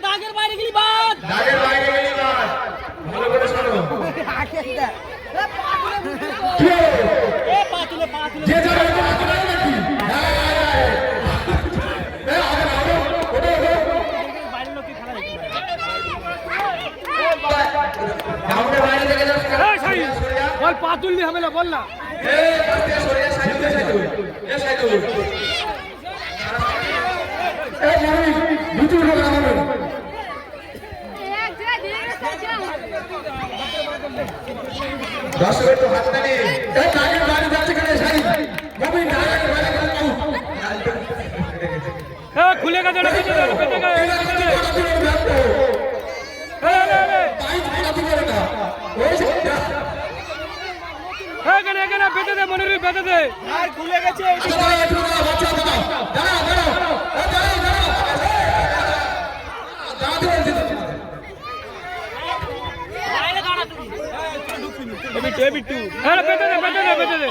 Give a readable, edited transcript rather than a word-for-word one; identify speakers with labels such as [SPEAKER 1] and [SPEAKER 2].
[SPEAKER 1] দাগের বাইরে গেলি বাদ, দাগের বাইরে গেলি বাদ। ভালো করে শোনো। যে যাবে পাতুলে নাকি? বল পাতুল নি হবে না, বল না। দর্শকের তো হাত টানে খুলে গেছে, এখানে বেঁধে দে, মনে বেঁধে দে, আর খুলে গেছে। বেঁধে দে